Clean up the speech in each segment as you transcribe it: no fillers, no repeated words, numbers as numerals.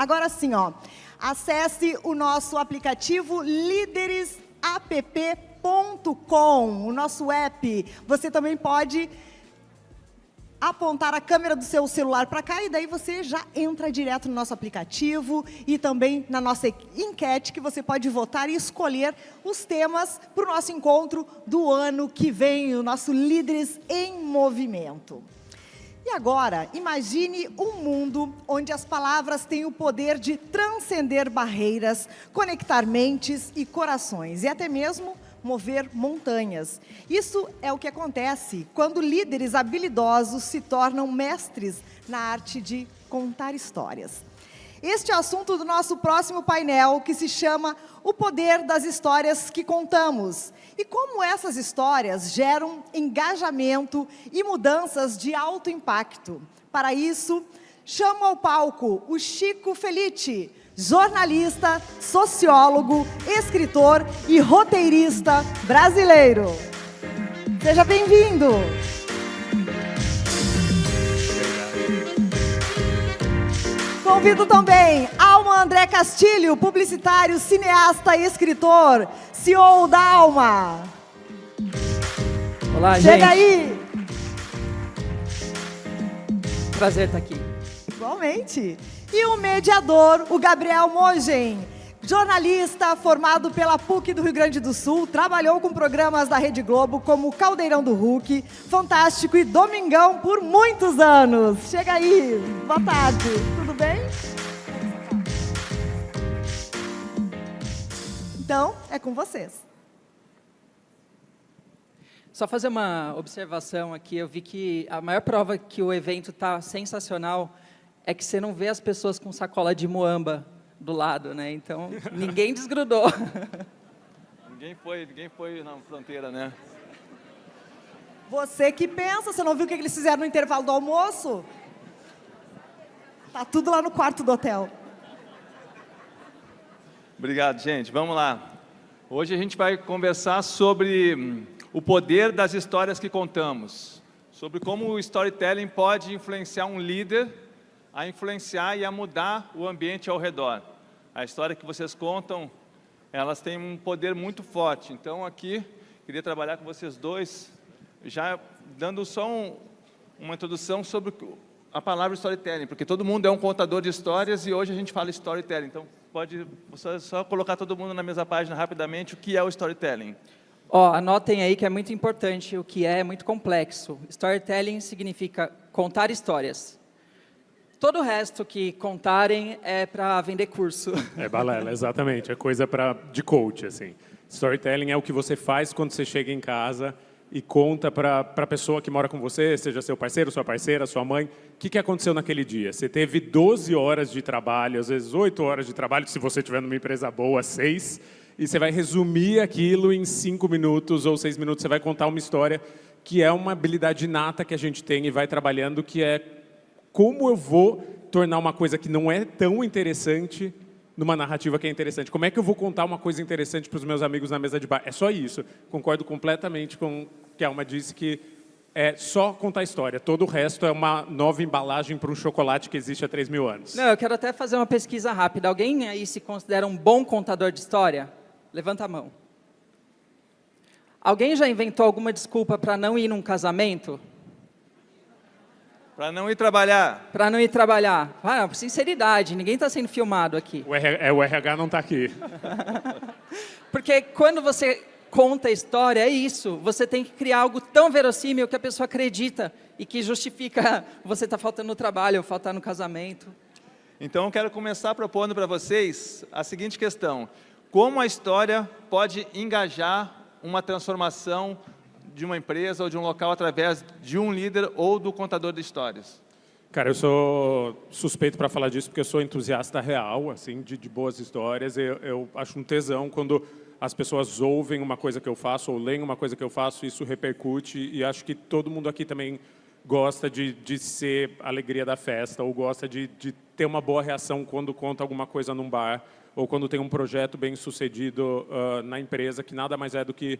Agora sim, ó, acesse o nosso aplicativo líderesapp.com, o nosso app. Você também pode apontar a câmera do seu celular para cá e daí você já entra direto no nosso aplicativo e também na nossa enquete que você pode votar e escolher os temas para o nosso encontro do ano que vem, o nosso Líderes em Movimento. E agora, imagine um mundo onde as palavras têm o poder de transcender barreiras, conectar mentes e corações e até mesmo mover montanhas. Isso é o que acontece quando líderes habilidosos se tornam mestres na arte de contar histórias. Este é o assunto do nosso próximo painel, que se chama O Poder das Histórias que Contamos. E como essas histórias geram engajamento e mudanças de alto impacto. Para isso, chamo ao palco o Chico Felitti, jornalista, sociólogo, escritor e roteirista brasileiro. Seja bem-vindo! Convido também Alma André Castilho, publicitário, cineasta e escritor, CEO da Alma. Olá, gente. Chega aí! Prazer estar aqui. Igualmente. E o mediador, o Gabriel Mogen, jornalista formado pela PUC do Rio Grande do Sul, trabalhou com programas da Rede Globo como Caldeirão do Hulk, Fantástico e Domingão por muitos anos. Chega aí, boa tarde, tudo bem? Então, é com vocês. Só fazer uma observação aqui, eu vi que a maior prova que o evento está sensacional é que você não vê as pessoas com sacola de muamba do lado, né? Então, ninguém desgrudou. Ninguém foi na fronteira, né? Você que pensa, você não viu o que eles fizeram no intervalo do almoço? Tá tudo lá no quarto do hotel. Obrigado, gente. Vamos lá. Hoje a gente vai conversar sobre o poder das histórias que contamos. Sobre como o storytelling pode influenciar um líder a influenciar e a mudar o ambiente ao redor. A história que vocês contam, elas têm um poder muito forte. Então, aqui, queria trabalhar com vocês dois, já dando só uma introdução sobre a palavra storytelling, porque todo mundo é um contador de histórias e hoje a gente fala storytelling. Então, pode só colocar todo mundo na mesma página rapidamente o que é o storytelling. Anotem aí que é muito importante, o que é muito complexo. Storytelling significa contar histórias. Todo o resto que contarem é para vender curso. É balela, exatamente. É coisa de coach, assim. Storytelling é o que você faz quando você chega em casa e conta para a pessoa que mora com você, seja seu parceiro, sua parceira, sua mãe, o que aconteceu naquele dia. Você teve 12 horas de trabalho, às vezes 8 horas de trabalho, se você estiver numa empresa boa, 6, e você vai resumir aquilo em 5 minutos ou 6 minutos. Você vai contar uma história que é uma habilidade inata que a gente tem e vai trabalhando, que é como eu vou tornar uma coisa que não é tão interessante numa narrativa que é interessante. Como é que eu vou contar uma coisa interessante para os meus amigos na mesa de bar? É só isso. Concordo completamente com o que a Alma disse, que é só contar história. Todo o resto é uma nova embalagem para um chocolate que existe há 3.000 anos. Não, eu quero até fazer uma pesquisa rápida. Alguém aí se considera um bom contador de história? Levanta a mão. Alguém já inventou alguma desculpa para não ir num casamento? Para não ir trabalhar. Para não ir trabalhar. Sinceridade, ninguém está sendo filmado aqui. O RH não está aqui. Porque quando você conta a história, é isso. Você tem que criar algo tão verossímil que a pessoa acredita e que justifica você estar faltando no trabalho ou faltar no casamento. Então, eu quero começar propondo para vocês a seguinte questão. Como a história pode engajar uma transformação de uma empresa ou de um local através de um líder ou do contador de histórias? Cara, eu sou suspeito para falar disso porque eu sou entusiasta real, assim, de boas histórias. Eu acho um tesão quando as pessoas ouvem uma coisa que eu faço ou leem uma coisa que eu faço, isso repercute, e acho que todo mundo aqui também gosta de ser a alegria da festa, ou gosta de ter uma boa reação quando conta alguma coisa num bar, ou quando tem um projeto bem sucedido na empresa, que nada mais é do que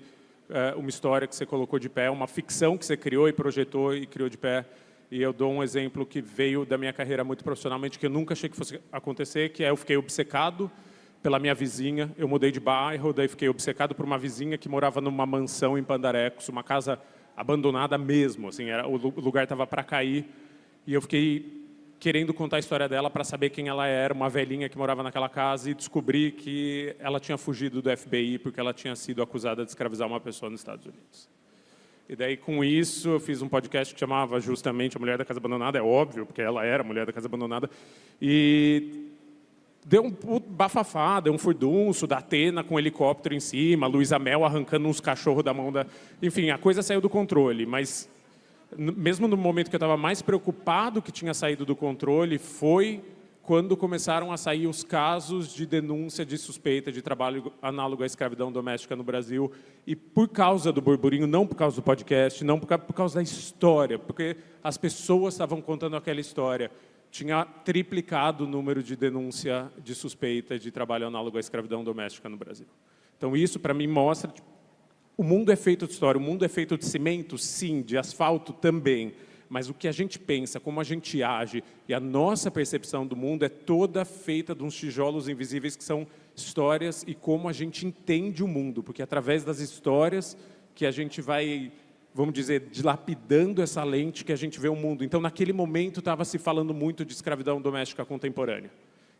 uma história que você colocou de pé, uma ficção que você criou e projetou e criou de pé. E eu dou um exemplo que veio da minha carreira muito profissionalmente, que eu nunca achei que fosse acontecer, que é eu fiquei obcecado pela minha vizinha. Eu mudei de bairro, daí fiquei obcecado por uma vizinha que morava numa mansão em Pandarecos, uma casa abandonada mesmo, assim, o lugar estava para cair. E eu fiquei querendo contar a história dela para saber quem ela era, uma velhinha que morava naquela casa, e descobri que ela tinha fugido do FBI porque ela tinha sido acusada de escravizar uma pessoa nos Estados Unidos. E daí, com isso, eu fiz um podcast que chamava justamente A Mulher da Casa Abandonada, é óbvio, porque ela era a Mulher da Casa Abandonada, e deu um bafafá, deu um furdunço da Atena com um helicóptero em cima, a Luísa Mel arrancando uns cachorros da mão da... Enfim, a coisa saiu do controle, mas mesmo no momento que eu estava mais preocupado que tinha saído do controle, foi quando começaram a sair os casos de denúncia de suspeita de trabalho análogo à escravidão doméstica no Brasil, e por causa do burburinho, não por causa do podcast, não por causa da história, porque as pessoas estavam contando aquela história. Tinha triplicado o número de denúncia de suspeita de trabalho análogo à escravidão doméstica no Brasil. Então, isso, para mim, mostra... O mundo é feito de história, o mundo é feito de cimento, sim, de asfalto também, mas o que a gente pensa, como a gente age e a nossa percepção do mundo é toda feita de uns tijolos invisíveis que são histórias e como a gente entende o mundo, porque é através das histórias que a gente vai, vamos dizer, dilapidando essa lente que a gente vê o mundo. Então, naquele momento, estava se falando muito de escravidão doméstica contemporânea.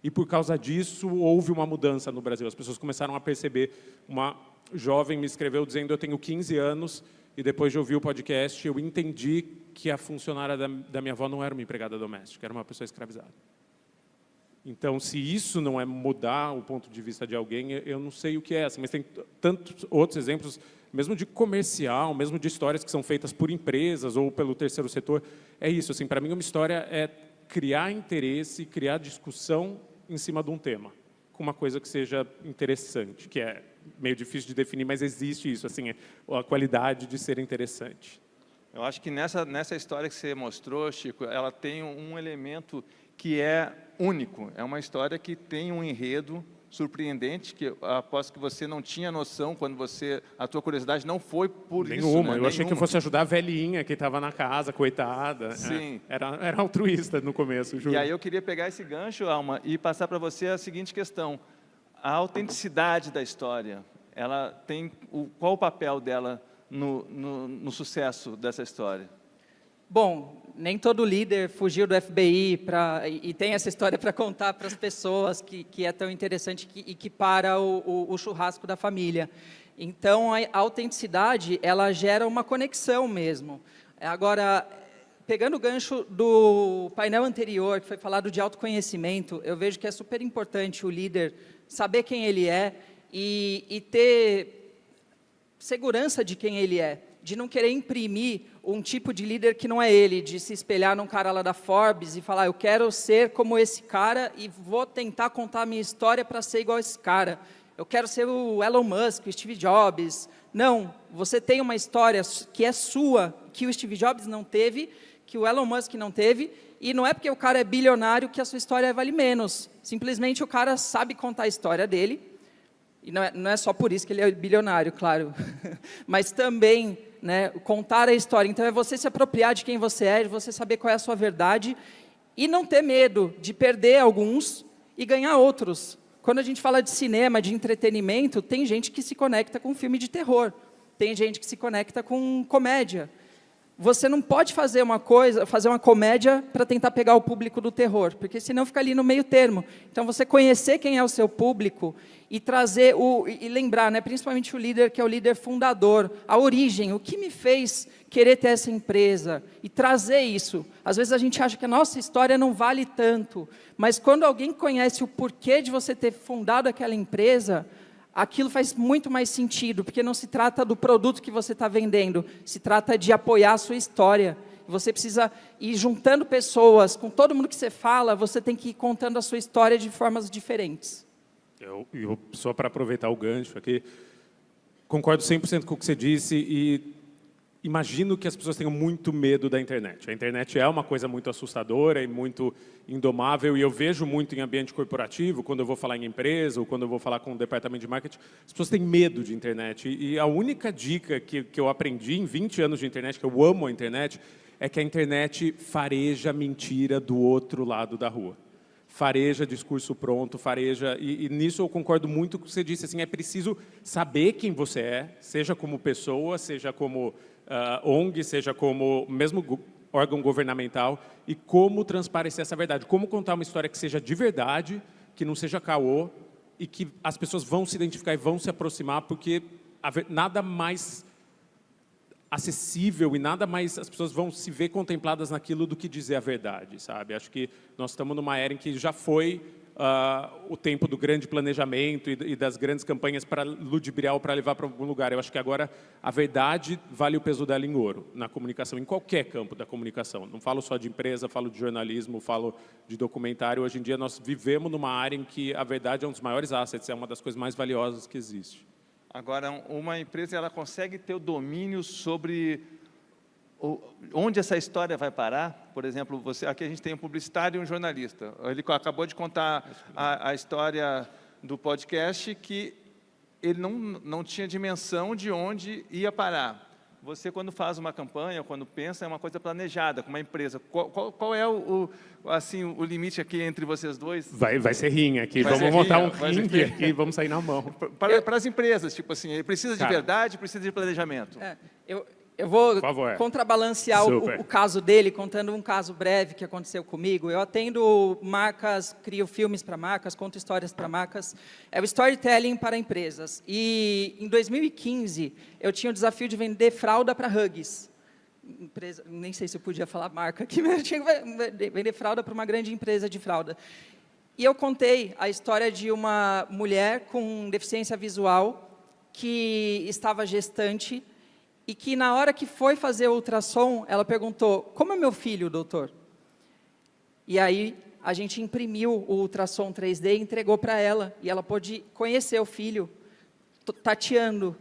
E, por causa disso, houve uma mudança no Brasil. As pessoas começaram a perceber. Uma jovem me escreveu dizendo: eu tenho 15 anos e depois de ouvir o podcast, eu entendi que a funcionária da minha avó não era uma empregada doméstica, era uma pessoa escravizada. Então, se isso não é mudar o ponto de vista de alguém, eu não sei o que é. Assim, mas tem tantos outros exemplos, mesmo de comercial, mesmo de histórias que são feitas por empresas ou pelo terceiro setor. É isso. Assim, para mim, uma história é criar interesse, criar discussão em cima de um tema, com uma coisa que seja interessante, que é meio difícil de definir, mas existe isso, assim, a qualidade de ser interessante. Eu acho que nessa história que você mostrou, Chico, ela tem um elemento que é único. É uma história que tem um enredo surpreendente, que aposto que você não tinha noção quando a tua curiosidade não foi por isso. Nenhuma. Eu achei que eu fosse ajudar a velhinha que estava na casa, coitada. Sim. Era altruísta no começo, juro. E aí eu queria pegar esse gancho, Alma, e passar para você a seguinte questão. A autenticidade da história, ela tem qual o papel dela no sucesso dessa história? Bom, nem todo líder fugiu do FBI e tem essa história para contar para as pessoas que é tão interessante e que para o churrasco da família. Então, a autenticidade, ela gera uma conexão mesmo. Agora, pegando o gancho do painel anterior, que foi falado de autoconhecimento, eu vejo que é super importante o líder saber quem ele é e ter segurança de quem ele é, de não querer imprimir um tipo de líder que não é ele, de se espelhar num cara lá da Forbes e falar: eu quero ser como esse cara e vou tentar contar a minha história para ser igual a esse cara. Eu quero ser o Elon Musk, o Steve Jobs. Não, você tem uma história que é sua, que o Steve Jobs não teve, que o Elon Musk não teve, e não é porque o cara é bilionário que a sua história vale menos. Simplesmente o cara sabe contar a história dele, e não é só por isso que ele é bilionário, claro, mas também, né, contar a história. Então, é você se apropriar de quem você é, de você saber qual é a sua verdade, e não ter medo de perder alguns e ganhar outros. Quando a gente fala de cinema, de entretenimento, tem gente que se conecta com filme de terror, tem gente que se conecta com comédia. Você não pode fazer uma comédia para tentar pegar o público do terror, porque senão fica ali no meio termo. Então, você conhecer quem é o seu público e trazer e lembrar, né, principalmente o líder, que é o líder fundador, a origem, o que me fez querer ter essa empresa, e trazer isso. Às vezes a gente acha que a nossa história não vale tanto, mas quando alguém conhece o porquê de você ter fundado aquela empresa, aquilo faz muito mais sentido, porque não se trata do produto que você está vendendo, se trata de apoiar a sua história. Você precisa ir juntando pessoas, com todo mundo que você fala, você tem que ir contando a sua história de formas diferentes. Eu só para aproveitar o gancho aqui, concordo 100% com o que você disse e imagino que as pessoas tenham muito medo da internet. A internet é uma coisa muito assustadora e muito indomável, e eu vejo muito em ambiente corporativo, quando eu vou falar em empresa ou quando eu vou falar com o departamento de marketing, as pessoas têm medo de internet. E a única dica que eu aprendi em 20 anos de internet, que eu amo a internet, é que a internet fareja mentira do outro lado da rua. Fareja discurso pronto, fareja... E nisso eu concordo muito com o que você disse. Assim, é preciso saber quem você é, seja como pessoa, seja como ONG, seja como mesmo órgão governamental, e como transparecer essa verdade. Como contar uma história que seja de verdade, que não seja caô, e que as pessoas vão se identificar e vão se aproximar, porque nada mais acessível e nada mais as pessoas vão se ver contempladas naquilo do que dizer a verdade, sabe? Acho que nós estamos numa era em que já foi o tempo do grande planejamento e das grandes campanhas para ludibriar ou para levar para algum lugar. Eu acho que agora a verdade vale o peso dela em ouro na comunicação, em qualquer campo da comunicação. Não falo só de empresa, falo de jornalismo, falo de documentário. Hoje em dia nós vivemos numa área em que a verdade é um dos maiores assets, é uma das coisas mais valiosas que existe. Agora, uma empresa ela consegue ter o domínio sobre onde essa história vai parar. Por exemplo, aqui a gente tem um publicitário e um jornalista. Ele acabou de contar a história do podcast que ele não tinha dimensão de onde ia parar. Você, quando faz uma campanha, quando pensa, é uma coisa planejada, com uma empresa. Qual é o limite aqui entre vocês dois? Vai ser rinha aqui, vamos montar um ringue aqui e vamos sair na mão. Para as empresas, tipo assim, precisa de verdade, precisa de planejamento. Eu vou contrabalancear o caso dele, contando um caso breve que aconteceu comigo. Eu atendo marcas, crio filmes para marcas, conto histórias para marcas. É o storytelling para empresas. E, em 2015, eu tinha o desafio de vender fralda para Huggies. Empresa, nem sei se eu podia falar marca aqui, mas eu tinha que vender fralda para uma grande empresa de fralda. E eu contei a história de uma mulher com deficiência visual que estava gestante e que, na hora que foi fazer o ultrassom, ela perguntou: como é meu filho, doutor? E aí, a gente imprimiu o ultrassom 3D e entregou para ela, e ela pôde conhecer o filho, tateando.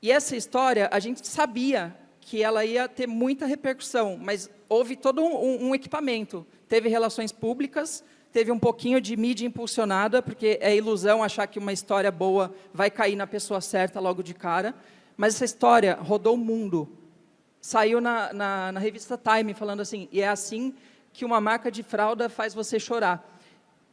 E essa história, a gente sabia que ela ia ter muita repercussão, mas houve todo um equipamento. Teve relações públicas, teve um pouquinho de mídia impulsionada, porque é ilusão achar que uma história boa vai cair na pessoa certa logo de cara. Mas essa história rodou o mundo. Saiu na revista Time, falando assim, e é assim que uma marca de fralda faz você chorar.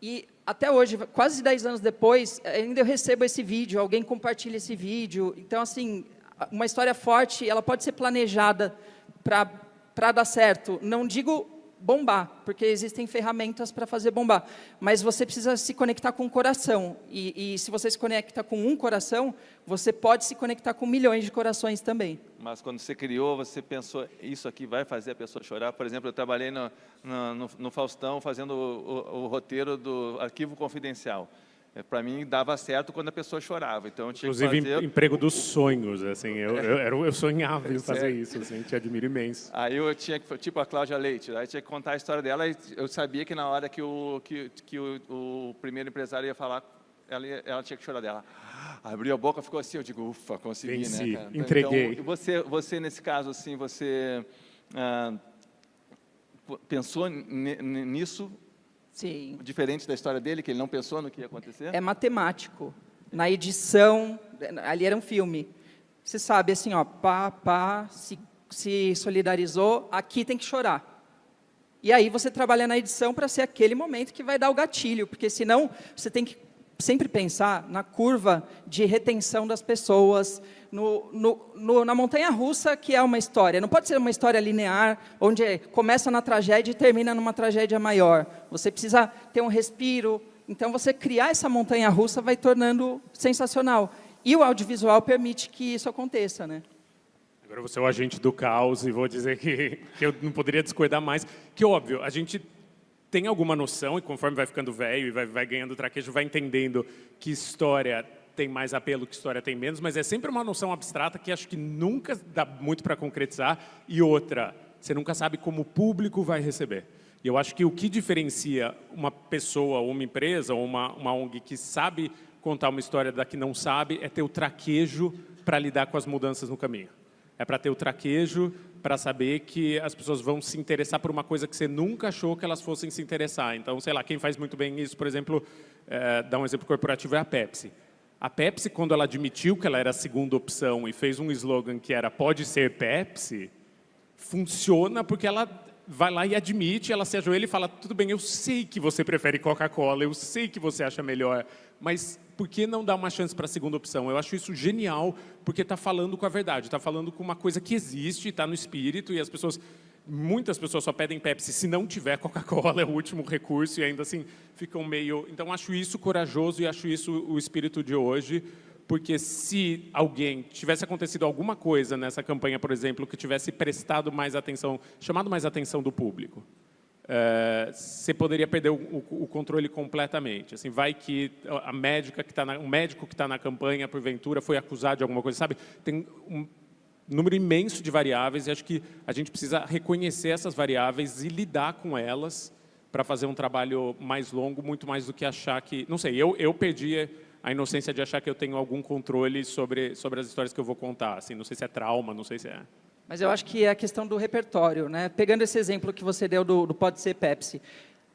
E até hoje, quase 10 anos depois, ainda eu recebo esse vídeo, alguém compartilha esse vídeo. Então, assim, uma história forte, ela pode ser planejada para dar certo. Não digo bombar, porque existem ferramentas para fazer bombar, mas você precisa se conectar com o coração, e se você se conecta com um coração, você pode se conectar com milhões de corações também. Mas quando você criou, você pensou, isso aqui vai fazer a pessoa chorar? Por exemplo, eu trabalhei no Faustão, fazendo o roteiro do Arquivo Confidencial. Para mim, dava certo quando a pessoa chorava. Então, eu tinha Inclusive, que fazer... emprego dos sonhos. Assim, eu sonhava em fazer isso. Assim, te admiro imenso. Aí eu tinha que, tipo a Cláudia Leite, aí tinha que contar a história dela, e eu sabia que na hora que o primeiro empresário ia falar, ela tinha que chorar dela. Abriu a boca, ficou assim, eu digo, ufa, consegui, venci, né, cara? entreguei. Então, você, nesse caso, assim, você pensou nisso? Sim. Diferente da história dele, que ele não pensou no que ia acontecer? É matemático. Na edição, ali era um filme. Você sabe, assim, ó, se solidarizou, aqui tem que chorar. E aí você trabalha na edição para ser aquele momento que vai dar o gatilho, porque senão você tem que sempre pensar na curva de retenção das pessoas, na montanha-russa, que é uma história. Não pode ser uma história linear, onde começa na tragédia e termina numa tragédia maior. Você precisa ter um respiro. Então, você criar essa montanha-russa vai tornando sensacional. E o audiovisual permite que isso aconteça, né? Agora eu vou ser o agente do caos e vou dizer que eu não poderia discordar mais. Que, óbvio, a gente tem alguma noção, e conforme vai ficando velho e vai ganhando traquejo, vai entendendo que história tem mais apelo, que história tem menos, mas é sempre uma noção abstrata que acho que nunca dá muito para concretizar. E outra, você nunca sabe como o público vai receber. E eu acho que o que diferencia uma pessoa, ou uma empresa, ou uma ONG que sabe contar uma história da que não sabe, é ter o traquejo para lidar com as mudanças no caminho. É para ter o traquejo, para saber que as pessoas vão se interessar por uma coisa que você nunca achou que elas fossem se interessar. Então, sei lá, quem faz muito bem isso, por exemplo, dá um exemplo corporativo, é a Pepsi. A Pepsi, quando ela admitiu que ela era a segunda opção e fez um slogan que era "pode ser Pepsi", funciona porque ela vai lá e admite, ela se ajoelha e fala, tudo bem, eu sei que você prefere Coca-Cola, eu sei que você acha melhor, mas por que não dar uma chance para a segunda opção? Eu acho isso genial, porque está falando com a verdade, está falando com uma coisa que existe, está no espírito, e muitas pessoas só pedem Pepsi se não tiver Coca-Cola, é o último recurso, e ainda assim ficam meio... Então, acho isso corajoso e acho isso o espírito de hoje, porque se alguém tivesse acontecido alguma coisa nessa campanha, por exemplo, que tivesse prestado mais atenção, chamado mais atenção do público, você poderia perder o controle completamente. Assim, vai que a médica o médico que está na campanha, porventura, foi acusado de alguma coisa, sabe? Tem um número imenso de variáveis e acho que a gente precisa reconhecer essas variáveis e lidar com elas para fazer um trabalho mais longo, muito mais do que achar que... Não sei, eu perdi a inocência de achar que eu tenho algum controle sobre as histórias que eu vou contar. Assim, não sei se é trauma, não sei se é... Mas eu acho que é a questão do repertório, né? Pegando esse exemplo que você deu do Pode Ser Pepsi,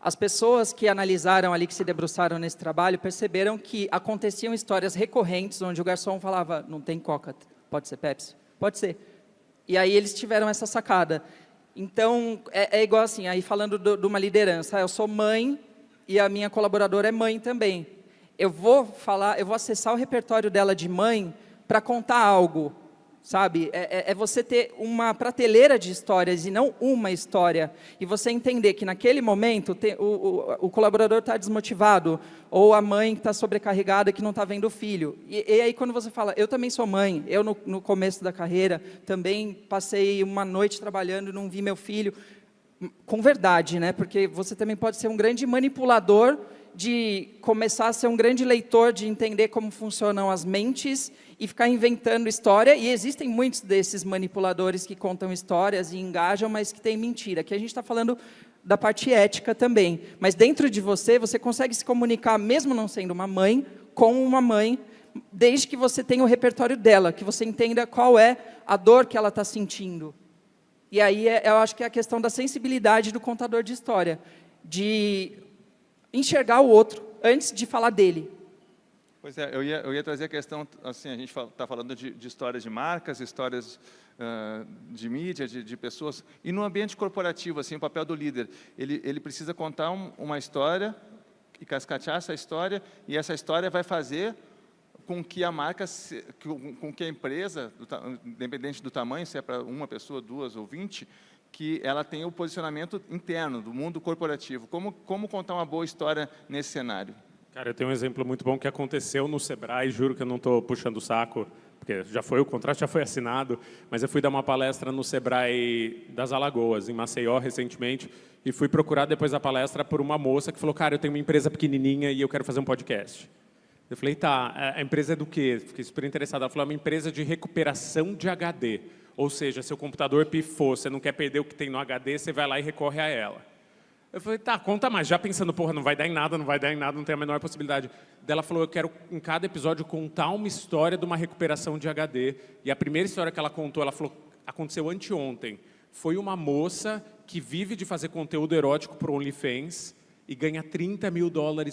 as pessoas que analisaram ali, que se debruçaram nesse trabalho, perceberam que aconteciam histórias recorrentes onde o garçom falava, não tem Coca, pode ser Pepsi? Pode ser. E aí eles tiveram essa sacada. Então, é igual assim, aí falando de uma liderança, eu sou mãe e a minha colaboradora é mãe também. Eu vou acessar o repertório dela de mãe para contar algo, sabe? É você ter uma prateleira de histórias e não uma história. E você entender que naquele momento o colaborador está desmotivado ou a mãe está sobrecarregada que não está vendo o filho. E aí quando você fala, eu também sou mãe, eu no começo da carreira também passei uma noite trabalhando e não vi meu filho, com verdade, né? Porque você também pode ser um grande manipulador de começar a ser um grande leitor, de entender como funcionam as mentes e ficar inventando história, e existem muitos desses manipuladores que contam histórias e engajam, mas que têm mentira. Aqui a gente está falando da parte ética também, mas dentro de você consegue se comunicar, mesmo não sendo uma mãe, com uma mãe, desde que você tenha o repertório dela, que você entenda qual é a dor que ela está sentindo. E aí eu acho que é a questão da sensibilidade do contador de história, de enxergar o outro antes de falar dele. Pois é, eu ia trazer a questão, assim, a gente está falando de histórias de marcas, histórias de mídia, de pessoas, e no ambiente corporativo, assim, o papel do líder, ele precisa contar uma história e cascatear essa história, e essa história vai fazer com que a marca, com que a empresa, independente do tamanho, se é para uma pessoa, 2 ou 20, que ela tenha o posicionamento interno do mundo corporativo. Como contar uma boa história nesse cenário? Cara, eu tenho um exemplo muito bom que aconteceu no Sebrae, juro que eu não estou puxando o saco, porque o contrato já foi assinado, mas eu fui dar uma palestra no Sebrae das Alagoas, em Maceió, recentemente, e fui procurar depois da palestra por uma moça que falou, cara, eu tenho uma empresa pequenininha e eu quero fazer um podcast. Eu falei, tá, a empresa é do quê? Fiquei super interessado. Ela falou, é uma empresa de recuperação de HD. Ou seja, seu computador pifou, você não quer perder o que tem no HD, você vai lá e recorre a ela. Eu falei, tá, conta mais. Já pensando, porra, não vai dar em nada, não tem a menor possibilidade. Daí ela falou, eu quero, em cada episódio, contar uma história de uma recuperação de HD. E a primeira história que ela contou, ela falou, aconteceu anteontem. Foi uma moça que vive de fazer conteúdo erótico para o OnlyFans e ganha $30 mil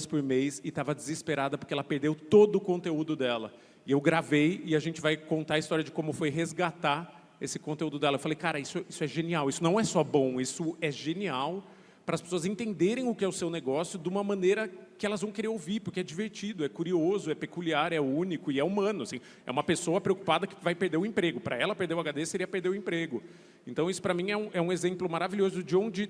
por mês e estava desesperada porque ela perdeu todo o conteúdo dela. E eu gravei e a gente vai contar a história de como foi resgatar esse conteúdo dela. Eu falei, cara, isso é genial, isso não é só bom, isso é genial para as pessoas entenderem o que é o seu negócio de uma maneira que elas vão querer ouvir, porque é divertido, é curioso, é peculiar, é único e é humano. Assim, é uma pessoa preocupada que vai perder o emprego. Para ela, perder o HD seria perder o emprego. Então, isso para mim é um exemplo maravilhoso de onde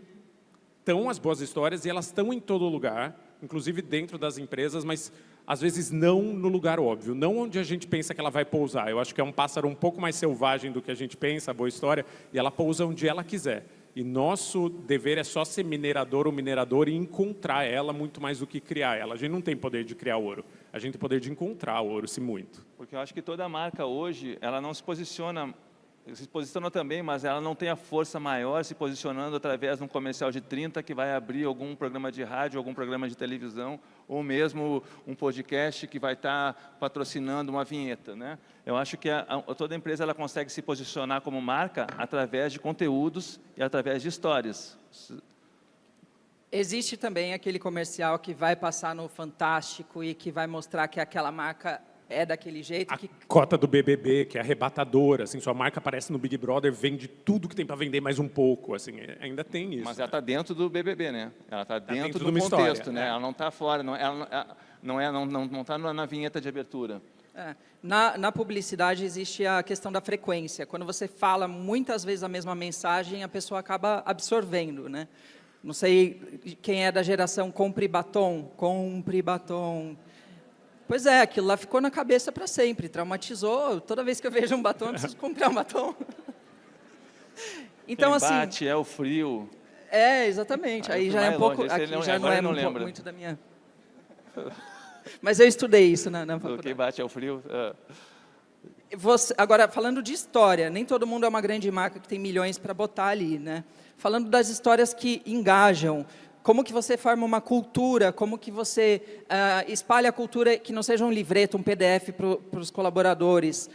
estão as boas histórias, e elas estão em todo lugar, inclusive dentro das empresas, mas às vezes não no lugar óbvio, não onde a gente pensa que ela vai pousar. Eu acho que é um pássaro um pouco mais selvagem do que a gente pensa, a boa história, e ela pousa onde ela quiser. E nosso dever é só ser minerador ou minerador e encontrar ela muito mais do que criar ela. A gente não tem poder de criar ouro, a gente tem poder de encontrar o ouro, se muito. Porque eu acho que toda marca hoje, ela não se posiciona também, mas ela não tem a força maior se posicionando através de um comercial de 30 que vai abrir algum programa de rádio, algum programa de televisão, ou mesmo um podcast que vai estar patrocinando uma vinheta, né? Eu acho que toda empresa ela consegue se posicionar como marca através de conteúdos e através de histórias. Existe também aquele comercial que vai passar no Fantástico e que vai mostrar que aquela marca é daquele jeito. A cota do BBB, que é arrebatadora, assim, sua marca aparece no Big Brother, vende tudo que tem para vender mais um pouco, assim, ainda tem isso. Mas ela está dentro do BBB, né? Ela está dentro do de uma contexto, história, né? Ela não está fora, não está na vinheta de abertura. Na publicidade existe a questão da frequência. Quando você fala muitas vezes a mesma mensagem, a pessoa acaba absorvendo, né? Não sei quem é da geração compre batom. Pois é, aquilo lá ficou na cabeça para sempre, traumatizou. Toda vez que eu vejo um batom, eu preciso comprar um batom. Então, Quem assim, bate é o frio. Exatamente. Aí eu já é fui um mais pouco, longe, esse aqui ele já não agora é ele não lembra. muito da minha... Mas eu estudei isso na faculdade. Quem bate é o frio. Agora, falando de história, nem todo mundo é uma grande marca que tem milhões para botar ali, né? Falando das histórias que engajam, como que você forma uma cultura, como que você espalha a cultura que não seja um livreto, um PDF para os colaboradores.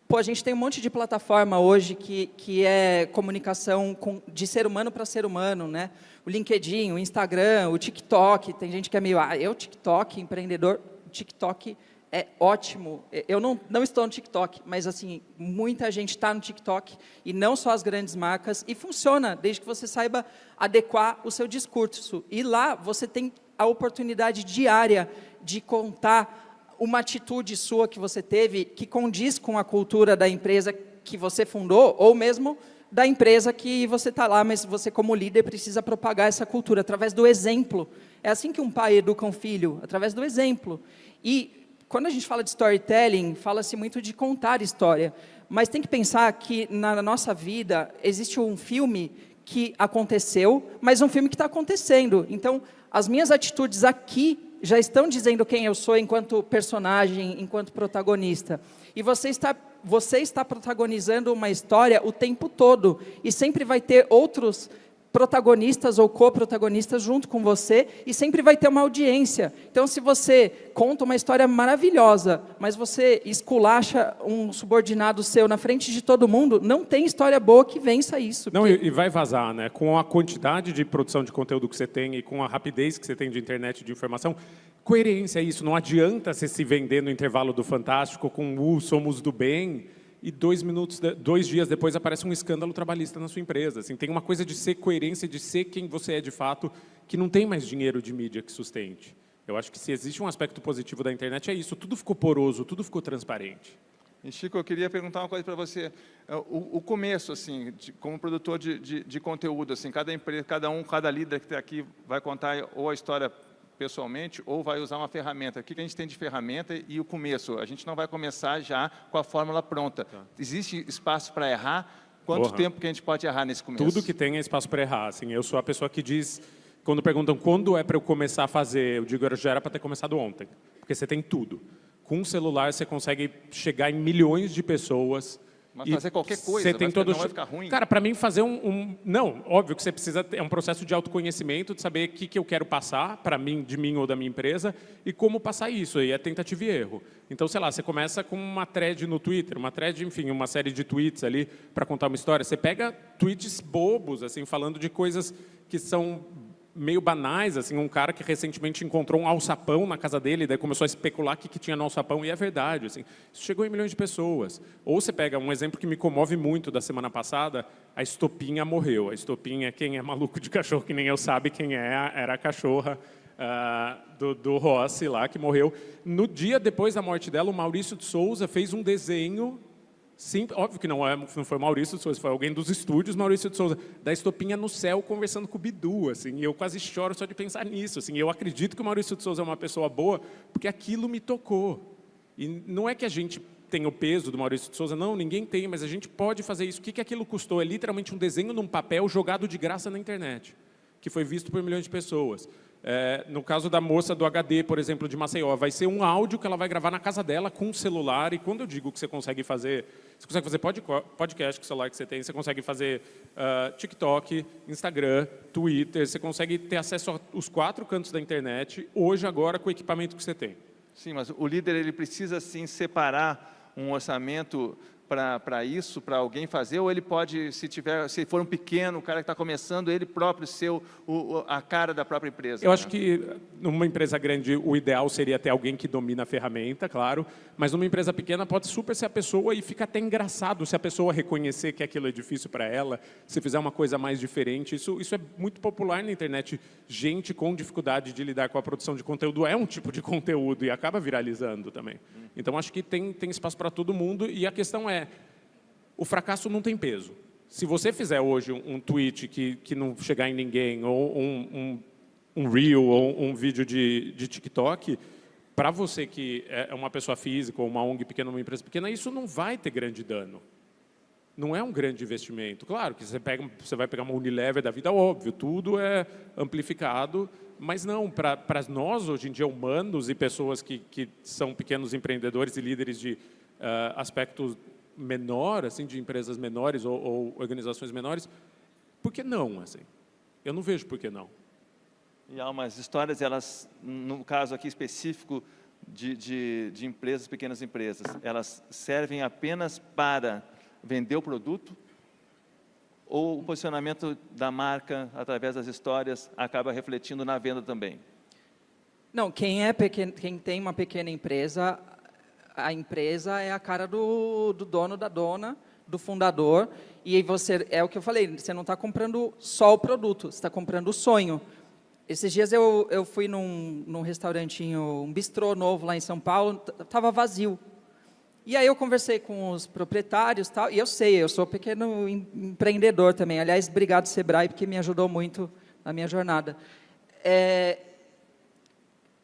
Pô, a gente tem um monte de plataforma hoje que é comunicação de ser humano para ser humano, né? O LinkedIn, o Instagram, o TikTok. Tem gente que é meio, eu TikTok, empreendedor, TikTok é ótimo. Eu não estou no TikTok, mas assim, muita gente está no TikTok, e não só as grandes marcas, e funciona, desde que você saiba adequar o seu discurso. E lá você tem a oportunidade diária de contar uma atitude sua que você teve, que condiz com a cultura da empresa que você fundou, ou mesmo da empresa que você está lá, mas você, como líder, precisa propagar essa cultura, através do exemplo. É assim que um pai educa um filho, através do exemplo. E quando a gente fala de storytelling, fala-se muito de contar história, mas tem que pensar que na nossa vida existe um filme que aconteceu, mas um filme que está acontecendo. Então, as minhas atitudes aqui já estão dizendo quem eu sou enquanto personagem, enquanto protagonista. E você está protagonizando uma história o tempo todo, e sempre vai ter outros protagonistas ou co-protagonistas junto com você, e sempre vai ter uma audiência. Então, se você conta uma história maravilhosa, mas você esculacha um subordinado seu na frente de todo mundo, não tem história boa que vença isso. Não, e vai vazar, né? Com a quantidade de produção de conteúdo que você tem e com a rapidez que você tem de internet de informação, coerência é isso. Não adianta você se vender no intervalo do Fantástico com somos do bem, e 2 dias depois aparece um escândalo trabalhista na sua empresa. Assim, tem uma coisa de ser coerência, de ser quem você é de fato, que não tem mais dinheiro de mídia que sustente. Eu acho que se existe um aspecto positivo da internet é isso, tudo ficou poroso, tudo ficou transparente. E, Chico, eu queria perguntar uma coisa para você. O começo, assim, como produtor de conteúdo, assim, cada empresa, cada líder que está aqui vai contar ou a história pessoalmente, ou vai usar uma ferramenta. O que a gente tem de ferramenta e o começo? A gente não vai começar já com a fórmula pronta. Tá. Existe espaço para errar? Quanto tempo que a gente pode errar nesse começo? Tudo que tem é espaço para errar. Assim, eu sou a pessoa que diz, quando perguntam quando é para eu começar a fazer, eu digo, já era para ter começado ontem. Porque você tem tudo. Com um celular, você consegue chegar em milhões de pessoas. Mas fazer qualquer coisa, você tem todo... não vai ficar ruim? Cara, para mim fazer Não, óbvio que você precisa... É um processo de autoconhecimento, de saber o que eu quero passar, para mim, de mim ou da minha empresa, e como passar isso, aí é tentativa e erro. Então, sei lá, você começa com uma thread no Twitter, uma thread, enfim, uma série de tweets ali para contar uma história. Você pega tweets bobos, assim, falando de coisas que são meio banais, assim, um cara que recentemente encontrou um alçapão na casa dele, daí começou a especular o que tinha no alçapão, e é verdade, assim, isso chegou em milhões de pessoas. Ou você pega um exemplo que me comove muito da semana passada, a Estopinha morreu. A Estopinha, quem é maluco de cachorro, que nem eu sabe quem é, era a cachorra do Rossi lá, que morreu. No dia depois da morte dela, o Maurício de Souza fez um desenho. Sim, óbvio que não foi o Maurício de Souza, foi alguém dos estúdios, Maurício de Souza, da Estopinha no céu, conversando com o Bidu, assim, e eu quase choro só de pensar nisso, assim, eu acredito que o Maurício de Souza é uma pessoa boa, porque aquilo me tocou. E não é que a gente tem o peso do Maurício de Souza, não, ninguém tem, mas a gente pode fazer isso. O que aquilo custou? É literalmente um desenho num papel jogado de graça na internet, que foi visto por milhões de pessoas. No caso da moça do HD, por exemplo, de Maceió, vai ser um áudio que ela vai gravar na casa dela com um celular, e quando eu digo que você consegue fazer podcast com o celular que você tem, você consegue fazer TikTok, Instagram, Twitter, você consegue ter acesso aos 4 cantos da internet, hoje, agora, com o equipamento que você tem. Sim, mas o líder ele precisa, sim, separar um orçamento para isso, para alguém fazer, ou ele pode, se for um pequeno, o cara que está começando, ele próprio ser a cara da própria empresa? Eu acho que numa empresa grande o ideal seria ter alguém que domina a ferramenta, claro, mas numa empresa pequena pode super ser a pessoa, e fica até engraçado se a pessoa reconhecer que aquilo é difícil para ela, se fizer uma coisa mais diferente. Isso é muito popular na internet. Gente com dificuldade de lidar com a produção de conteúdo é um tipo de conteúdo e acaba viralizando também. Então acho que tem espaço para todo mundo, e a questão é, o fracasso não tem peso. Se você fizer hoje um tweet que não chegar em ninguém, ou um reel, ou um vídeo de TikTok, para você que é uma pessoa física, ou uma ONG pequena, uma empresa pequena, isso não vai ter grande dano. Não é um grande investimento. Claro que você vai pegar uma Unilever da vida, óbvio, tudo é amplificado, mas não, para nós, hoje em dia, humanos e pessoas que são pequenos empreendedores e líderes de aspectos menor, assim, de empresas menores ou organizações menores, por que não? Assim? Eu não vejo por que não. E há umas histórias, elas, no caso aqui específico de empresas, pequenas empresas, elas servem apenas para vender o produto, ou o posicionamento da marca, através das histórias, acaba refletindo na venda também? Não, quem tem uma pequena empresa, a empresa é a cara do dono, da dona, do fundador, e aí é o que eu falei, você não está comprando só o produto, você está comprando o sonho. Esses dias eu fui num restaurantinho, um bistrô novo lá em São Paulo, estava vazio. E aí eu conversei com os proprietários, tal, e eu sou pequeno empreendedor também. Aliás, obrigado, Sebrae, porque me ajudou muito na minha jornada.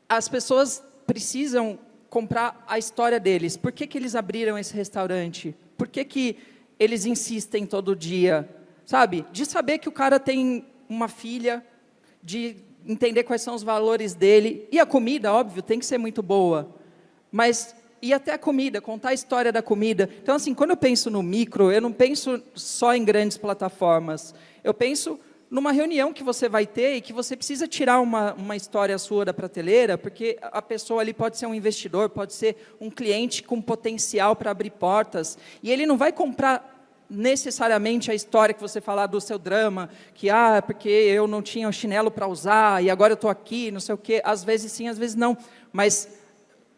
As pessoas precisam comprar a história deles. Por que eles abriram esse restaurante? Por que eles insistem todo dia? Sabe? De saber que o cara tem uma filha, de entender quais são os valores dele. E a comida, óbvio, tem que ser muito boa. Mas... e até a comida, contar a história da comida. Então, assim, quando eu penso no micro, eu não penso só em grandes plataformas. Eu penso numa reunião que você vai ter e que você precisa tirar uma história sua da prateleira, porque a pessoa ali pode ser um investidor, pode ser um cliente com potencial para abrir portas, e ele não vai comprar necessariamente a história que você falar do seu drama, que, porque eu não tinha o chinelo para usar, e agora eu estou aqui, não sei o quê. Às vezes sim, às vezes não. Mas...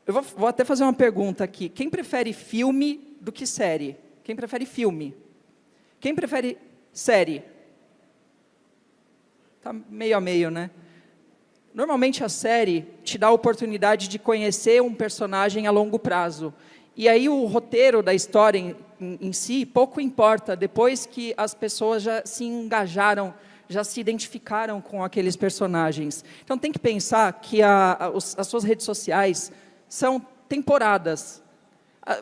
eu vou até fazer uma pergunta aqui. Quem prefere filme do que série? Quem prefere filme? Quem prefere série? Está meio a meio, né? Normalmente a série te dá a oportunidade de conhecer um personagem a longo prazo. E aí o roteiro da história em si pouco importa, depois que as pessoas já se engajaram, já se identificaram com aqueles personagens. Então tem que pensar que as suas redes sociais são temporadas.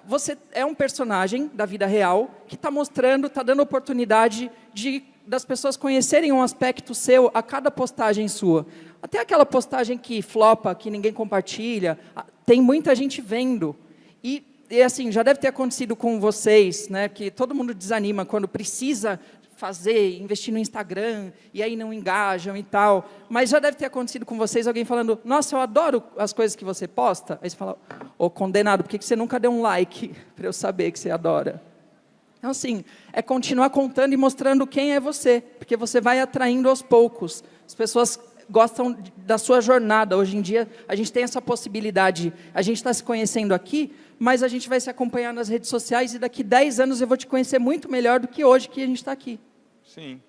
Você é um personagem da vida real que está mostrando, está dando oportunidade das pessoas conhecerem um aspecto seu a cada postagem sua. Até aquela postagem que flopa, que ninguém compartilha, tem muita gente vendo. E assim, já deve ter acontecido com vocês, né, que todo mundo desanima quando precisa investir no Instagram, e aí não engajam e tal. Mas já deve ter acontecido com vocês, alguém falando, nossa, eu adoro as coisas que você posta. Aí você fala, ô condenado, por que você nunca deu um like para eu saber que você adora? Então, assim, é continuar contando e mostrando quem é você, porque você vai atraindo aos poucos. As pessoas gostam da sua jornada. Hoje em dia, a gente tem essa possibilidade. A gente está se conhecendo aqui, mas a gente vai se acompanhar nas redes sociais, e daqui 10 anos eu vou te conhecer muito melhor do que hoje que a gente está aqui. Sim.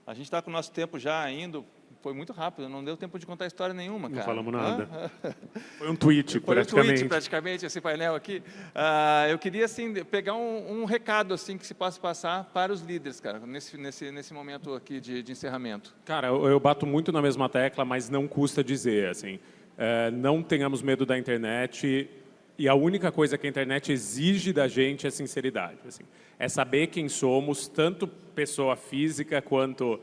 A gente está com o nosso tempo já indo, foi muito rápido, não deu tempo de contar história nenhuma, cara. Não falamos nada. Foi um tweet, Foi praticamente. um tweet, praticamente, esse painel aqui. Eu queria, assim, pegar um recado, assim, que se possa passar para os líderes, cara, nesse momento aqui de encerramento. Cara, eu bato muito na mesma tecla, mas não custa dizer, assim, não tenhamos medo da internet, e a única coisa que a internet exige da gente é sinceridade, assim. É saber quem somos, tanto pessoa física quanto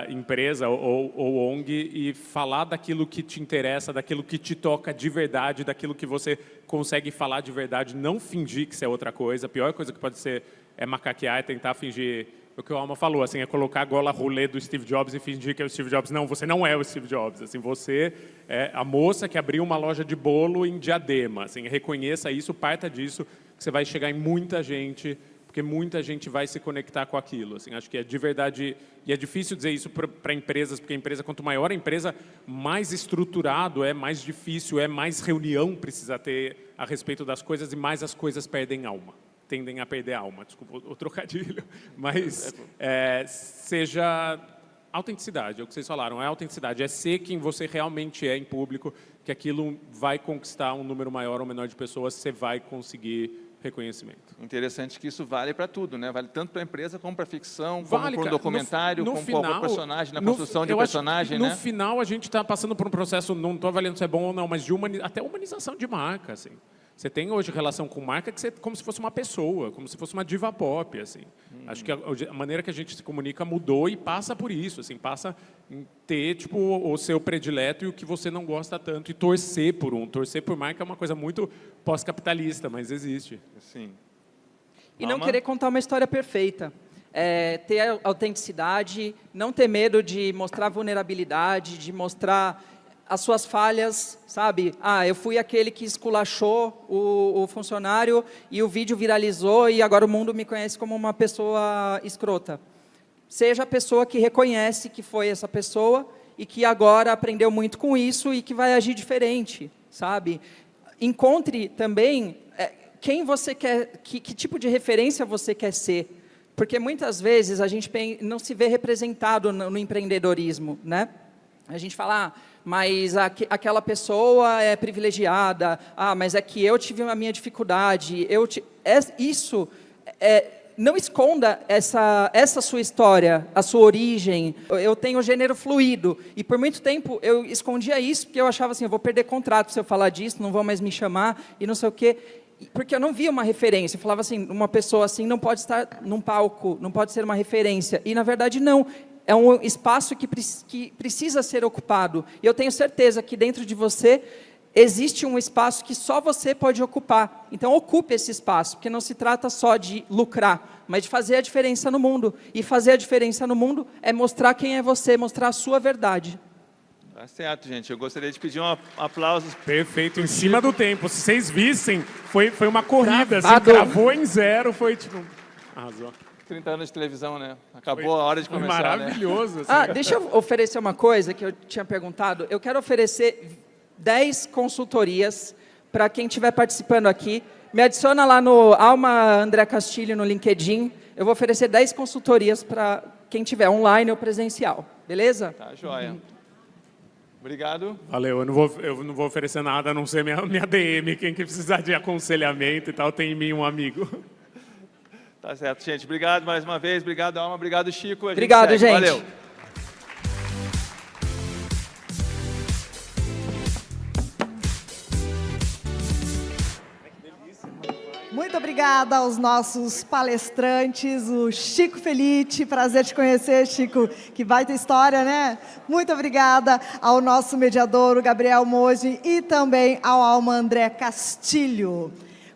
empresa ou ONG, e falar daquilo que te interessa, daquilo que te toca de verdade, daquilo que você consegue falar de verdade, não fingir que isso é outra coisa. A pior coisa que pode ser é macaquear, é tentar fingir o que o Alma falou, assim, é colocar a gola rolê do Steve Jobs e fingir que é o Steve Jobs. Não, você não é o Steve Jobs. Assim, você é a moça que abriu uma loja de bolo em Diadema. Assim, reconheça isso, parta disso, que você vai chegar em muita gente, porque muita gente vai se conectar com aquilo. Assim, acho que é de verdade, e é difícil dizer isso para empresas, porque a empresa, quanto maior a empresa, mais estruturado é, mais difícil é, mais reunião precisa ter a respeito das coisas e mais as coisas perdem alma. Tendem a perder a alma, desculpa o trocadilho, mas seja autenticidade, é o que vocês falaram, é autenticidade, é ser quem você realmente é em público, que aquilo vai conquistar um número maior ou menor de pessoas, você vai conseguir reconhecimento. Interessante que isso vale para tudo, né? Vale tanto para a empresa, como para a ficção, como Vale, para o cara. documentário, No como final, para o personagem, na construção de um eu acho que personagem, né? No final, a gente está passando por um processo, não estou avaliando se é bom ou não, mas de até humanização de marca, assim. Você tem hoje relação com marca que você, como se fosse uma pessoa, como se fosse uma diva pop, assim. Acho que a maneira que a gente se comunica mudou e passa por isso, assim, passa em ter tipo o seu predileto e o que você não gosta tanto e torcer por um. Torcer por marca é uma coisa muito pós-capitalista, mas existe. Sim. E não Alma? querer contar uma história perfeita. Ter a autenticidade, não ter medo de mostrar vulnerabilidade, de mostrar as suas falhas, sabe? Eu fui aquele que esculachou o funcionário e o vídeo viralizou e agora o mundo me conhece como uma pessoa escrota. Seja a pessoa que reconhece que foi essa pessoa e que agora aprendeu muito com isso e que vai agir diferente, sabe? Encontre também quem você quer, que tipo de referência você quer ser. Porque muitas vezes a gente não se vê representado no empreendedorismo, né? A gente fala, mas aquela pessoa é privilegiada, mas é que eu tive a minha dificuldade. Não esconda essa sua história, a sua origem. Eu tenho gênero fluido, e por muito tempo eu escondia isso, porque eu achava assim, eu vou perder contrato se eu falar disso, não vão mais me chamar, e não sei o quê. Porque eu não via uma referência. Eu falava assim, uma pessoa assim não pode estar num palco, não pode ser uma referência. E, na verdade, não. É um espaço que precisa ser ocupado. E eu tenho certeza que dentro de você existe um espaço que só você pode ocupar. Então, ocupe esse espaço, porque não se trata só de lucrar, mas de fazer a diferença no mundo. E fazer a diferença no mundo é mostrar quem é você, mostrar a sua verdade. Tá certo, gente. Eu gostaria de pedir um aplauso. Perfeito, em cima do tempo. Se vocês vissem, foi uma corrida, assim, Travado. cravou em zero, foi tipo... Arrasou. 30 anos de televisão, né? Acabou a hora de Foi começar, né? maravilhoso. Assim. Deixa eu oferecer uma coisa que eu tinha perguntado. Eu quero oferecer 10 consultorias para quem estiver participando aqui. Me adiciona lá no Alma André Castilho no LinkedIn. Eu vou oferecer 10 consultorias para quem tiver online ou presencial. Beleza? Tá, joia. Obrigado. Valeu, eu não vou oferecer nada a não ser minha DM. Quem que precisar de aconselhamento e tal, tem em mim um amigo. Tá certo, gente. Obrigado mais uma vez. Obrigado, Alma. Obrigado, Chico. Obrigado, segue. gente. Valeu. Muito obrigada aos nossos palestrantes, o Chico Felice, prazer te conhecer, Chico, que vai ter história, né? Muito obrigada ao nosso mediador, o Gabriel Moji, e também ao Alma André Castilho,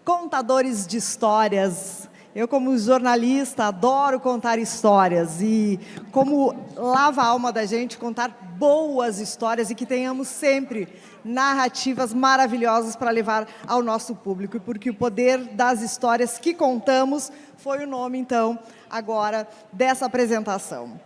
contadores de histórias. Eu, como jornalista, adoro contar histórias e como lava a alma da gente contar boas histórias e que tenhamos sempre narrativas maravilhosas para levar ao nosso público, porque o poder das histórias que contamos foi o nome, então, agora, dessa apresentação.